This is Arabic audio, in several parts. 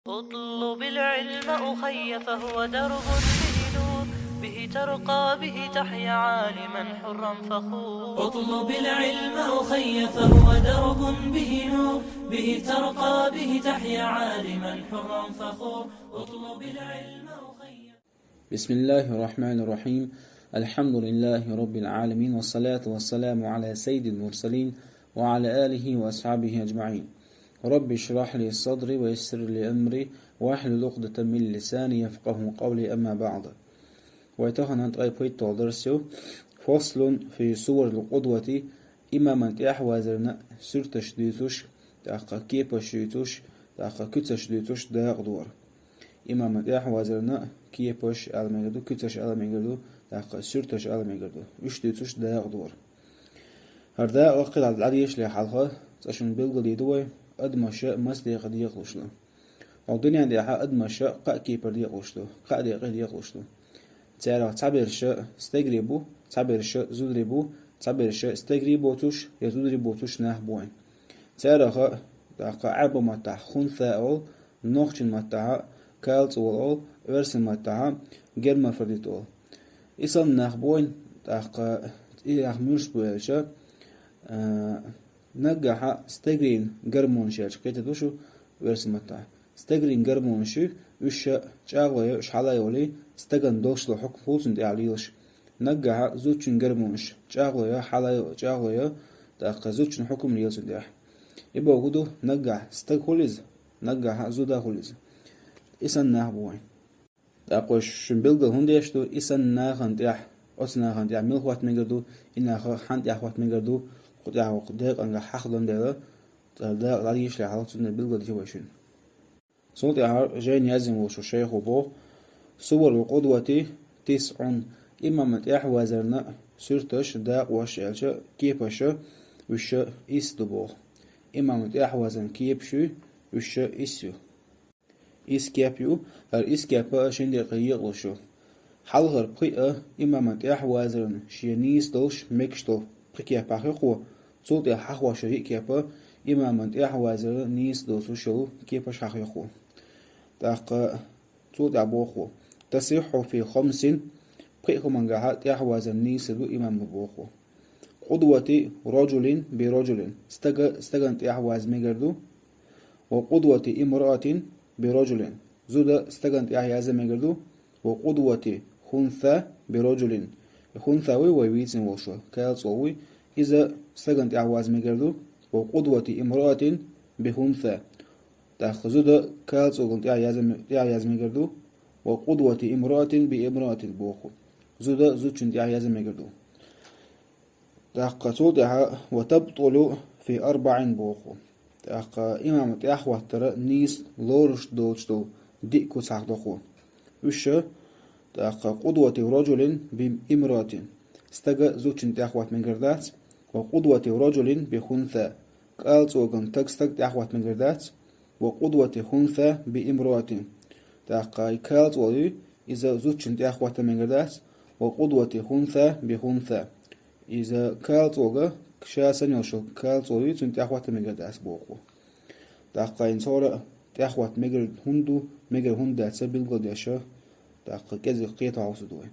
اطلب العلم أخي فهو درب به نور، به ترقى به تحيا عالما حرا فخور. اطلب العلم أخي فهو درب به نور، به ترقى به تحيا عالما حرا فخور. اطلب العلم أخي. بسم الله الرحمن الرحيم. الحمد لله رب العالمين، والصلاة والسلام على سيد المرسلين وعلى آله وأصحابه أجمعين. رب اشرح لي صدري ويسر لي أمري واحلل عقدة من لساني يفقه قولي. أما بعد، ويتهنا نتغيب درسيو فصل في صور القدوة. إماما تأحوازرنا سرتش ديتوش تأخا كيبش ديتوش تأخا كتش ديتوش داغ دور. إماما تأحوازرنا كيبش ألميغدو كتش ألميغدو تأخا سرتش ألميغدو إش ديتوش داغ دور. هردا أقل على العريش لحالها تشن بلغل يدوي أدمشا مسليق ديقلشلو. والدنيا ديحا أدمشا قا كيبر ديقلشلو قا ديقل ديقلشلو. تارا تعبيرشا استغربو تعبيرشا زودربو تعبيرشا استغربوتوش يزودربوتوش نحبوين. تارا داقا عربو متاع خنثاء نوخشن متاع كالت أول ورسن متاع جرما فرديت أول. إسان نحبوين داقا إيه ميرش بويلشا نجحا استغرين جرمون شاش قيت دوشو ورسن متاع استغرين جرمون شو وش شاغلة وش حلا يولي استغن دوشلو حكم فوزن دعليلش نجحا زوجن جرمونش شاغلة حلا شاغلة داقا زوجن حكم ليلسن دع. يبقى وجوده نجح استغوليز نجح زودا خوليز. إسان نحبوين داقوش شنبلغ هنديشتو إسان ناخن ديح أصناخن ديح ملخوات ميجردو إناخ حان ديحوات ميجردو قد يعو قديق أنغا حخلن ديلا دا غاليش لحالة سنة بلغة ديواشين. صوت يعار جاين يازم وشو شيخ وبو صور القدوة 9. إمام تأحوازرنا سرتش داق واشيالشا كيباشا وش إسدبو. إمام تأحوازن كيبشو وش إسيو إسكابيو هر إسكابا شندق يغلشو حلغر بقيئة. إمام تأحوازرن شيانيس دلش مكشتو بقيا باخيقو صوت يحخوا شريك كيبا. إمام تأحوازرن نيس دلسو شو كيبا شاخيقو داق صوت يعبوخو تصيح في 5. بقيقو منغاها تأحوازرن نيس دو إمام بوخو. قدوة رجل برجل استغن تأحواز ميگردو. وقدوة امرأة برجل زودا استغن تأحواز ميگردو. وقدوة خنثى برجل خنثاوي ويويتن وشو كالصوي إذا استغن تأحواز ميگردو. وقدوة امرأة بخنثى تأخذ كالصوغن تأحواز ميگردو. وقدوة امرأة بامرأة بوخو زودا زوجن تأحواز ميگردو تأخذ دها وتبطل في 4 بوخو تأخ إمام تأحوه ترى نيس لورش دولشتو ديكو ساخدخو وش تأخ قدوة رجل بامرأة استغى زوجن تأحوه ميگردات. وقدوة رجل بخنثى كالصوغن تكستك تأحوه ميگردات. وقدوة خنثى بامرأة تأخ كالصوغي إذا زوجن تأحوه ميگردات. وقدوة خنثى بخنثى إذا كالصوغا كشاسن يوشو كالصوغي تن تأحوه ميگردات بوخو تأخين صورة تأحوه ميگرد هندو ميگر هندات سبيل قديشة تأخ كذي قيت عوصدوه.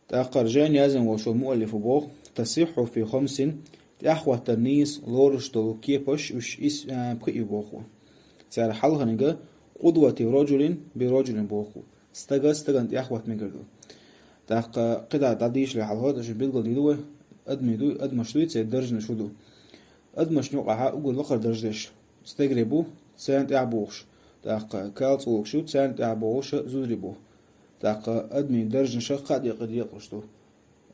تأخر جان يازن وشو مؤلف بوخ تصيح في 5. تأحوه تنيس لورش دلو كيبش وش إس بقي بوخو تأر حلغنغا قدوة رجل برجل بوخو استغن تأحوه ميگردو تأخ قدع تعديش لحلغات عشان بيلغل يدوه أدمشتوي تسيد درجنا شدو أدمش نوقعها أقول لقر درجدش استغربو تسانت أعبوش تأخ كالت أوكشو تسانت أعبوش زودربو تأخ أدمي درجنا شقا قد يقرشتو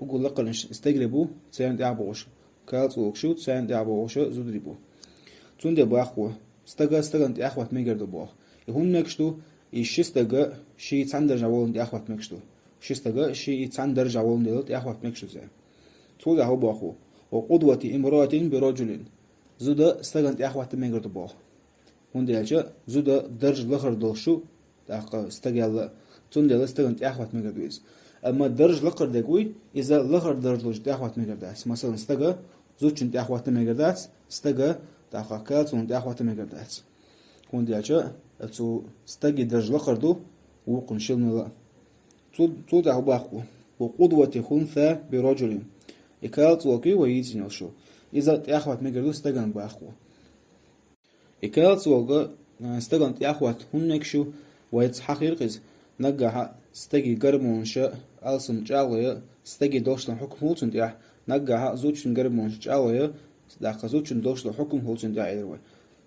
أقول لقر استغربو تسانت أعبوش كالت أوكشو تسانت أعبوش زودربو تونده باخو استغن تأحوات ميگردو باخ يهون مكشتو يشستغ شي تسان درجة ولن تأحوات مكشتو شستغ شي تسان درجة ولن دلت تأحوات مكشتو زي تولى هو باخو. وقدوة امرأة برجل زودا استغن تأحوات ميگردو باخ هنديالجا زودا درج لخر دلشو تأخ استغل تندل استغن تأحوات ميگردويز. أما درج لخر دقوي إذا لخر درج لوج تأحوات ميگرداس مثلا استغ زوجن تأحوات ميگرداس استغ تأخ كالتون تأحوات ميگرداس هنديالجا أتو استجي درج لقردو وقن شلنا لا تود أهو باقو وقدوة خنثى برجل إكالت وكي ويجي نشو إذا تأخوات مجردو استجن باقو إكالت وقا استجن تأخوات هنكشو ويت حقيقز نجح استجي قرمونشا ألسن جالية استجي دوشلن حكم هولتن تيح نجح زوجن قرمونش جالية داق زوجن دوشلن حكم هولتن تيح إيروي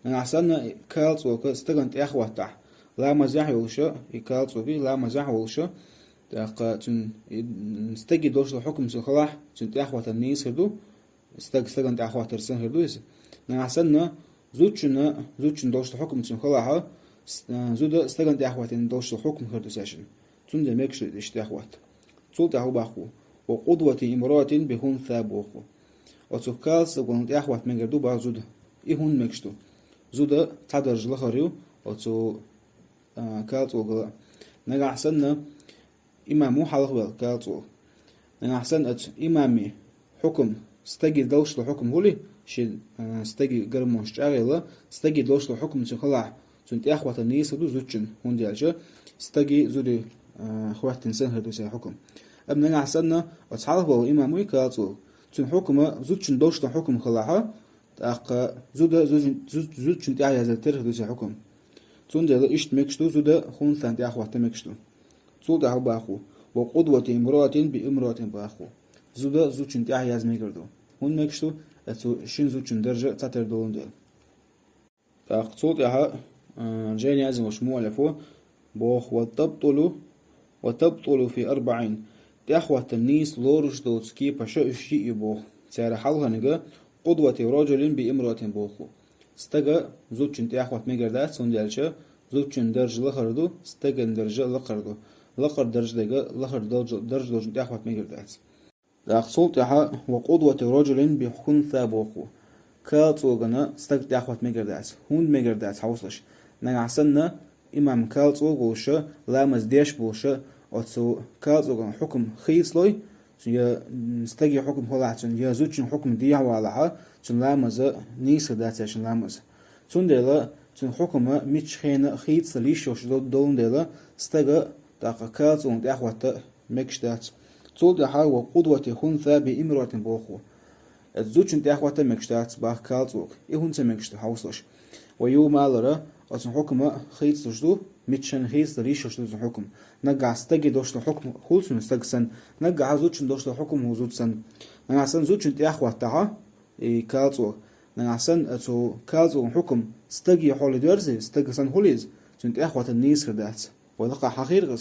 نحسن كالت وقا استجن تأخوات تح لا مزاح ولشة إكالت وبي لا مزاح ولشة داق تن استجي دوشلن حكم سخلاح تن تأخوات النيس هردو استجن تأخوات ترسن هردو إز نحسن زوجن دوشلن حكم سخلاها زودا استجن تأخوات إن دوشلن حكم هردو ساشن تون دمكش إشتأخوات صوت أهو باخو وقدوة امرأة بهون ثابوخو وتوكالس وقلت أخوات من جردو با زودا إهون مكشتو زودا تدرج لخريو وتو كالت وقلا نجا حسن إمامو حلق بال كالت وقلا نجا حسن إمامي حكم استجي دوشلو حكم هولي شي استجي قرمونش جاغيلا استجي دوشلو حكم تخلع تون تأخوات النيس هدو زوجن هون ديالجا استجي زودي خوات تنسان هردو سي حكم ابن نحسن وتصحالف بو إمامو كالتو تون حكم زوجن دوشلو حكم خلاها تأق زودا زوجن تأعي هزلتر هدو سي حكم تون ديال إشت مكشتو زودا خون ثان تأخوات مكشتو تول دهو باخو وقدوة امرأة بامرأة باخو زودا زوجن تأعي هزميكردو هون مكشتو اتو شين زوجن درجة تاتر دولون ديال تأق تول دهو جاني أزم وشموع لفو بوخ وتبطلوا في 4 تأخوة النيس لورش دوتسكي بشا الشيء بوخ تسار حلها نجا قدوة رجل بامرأة بوخو استجا زوجن تأخوة مجردات سندالشا زوجن درج لخردو استجن درجة لقردو لقر درج دجا لخر درج زوجن تأخوة مجردات الأقصول تها وقدوة رجل بحكم ثابوخو كالتوغنا استج تأخوة مجردات هون مجردات حوصلش نعسنا إمام كالتو غوشة لامز ديش بوشة أتو كالتو حكم خيسلوي يا استجي حكم هلعتن يا زوجن حكم ديع والها تن لامز نيس داتشن لامز تون ديلا تن حكم ميتش خينا خيت ليشوش دون ديلا استجا داق كالتو داخوات مكشدات تول دها وقدوة خنثى بامرأة بوخو الزوجن داخوات مكشدات باخ كالتو إهون تمكشت حوصلش ويوم على أصلا حكم خيط سجدو متشن خيط ريشة شدو حكم نجع استجي دوش الحكم خلص نستجسن نجع زوجن دوش الحكم وزوجسن نجع سن زوجن تأخوة تها كالتو نجع سن أتو كالتو حكم استجي حول درزي استجسن هوليز سن تأخوة النيس خدات ولقى حقيقة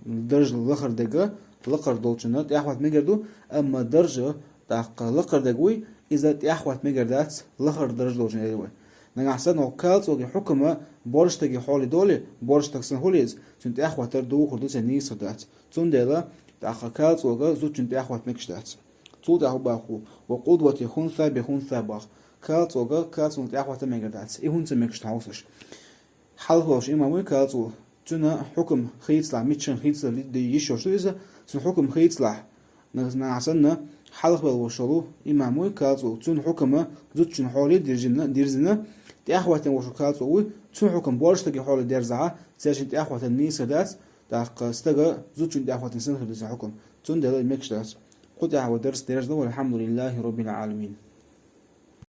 درجة الآخر دقة لقر دولشنا تأخوة مجردو أما درجة تأخ لقر دقوي إذا تأخوة مجردات لقر درجة دولشنا دقوي نعسن وكالت وجه حكمة بورشتجي حول دولة بورشتك سنهوليز تنت أخوة تردو خردوس النيس دات تون دلا تأخ كالت وجه زوج تنت أخوة مكشدات تود أهو باخو وقدوة خنثى بخنثى باخ كالت وجه كالت تنت أخوة مكشدات إيه هنت مكشد حوصش حلف وش إمامي كالت و تنا حكم خيطلع ميتشن خيطلع لدي يشوش إذا تن حكم خيطلع نعسن حلف وشلو إمامي كالت و تن حكمة زوج حولي ديرزنا تأخوة وشكالت ووي تون حكم بورشتجي حول درزعة تسجل تأخوة النيس دات داق استجا زوجين تأخوة سنخ حكم تون دل المكش دات قطع ودرس درجة والحمد لله رب العالمين.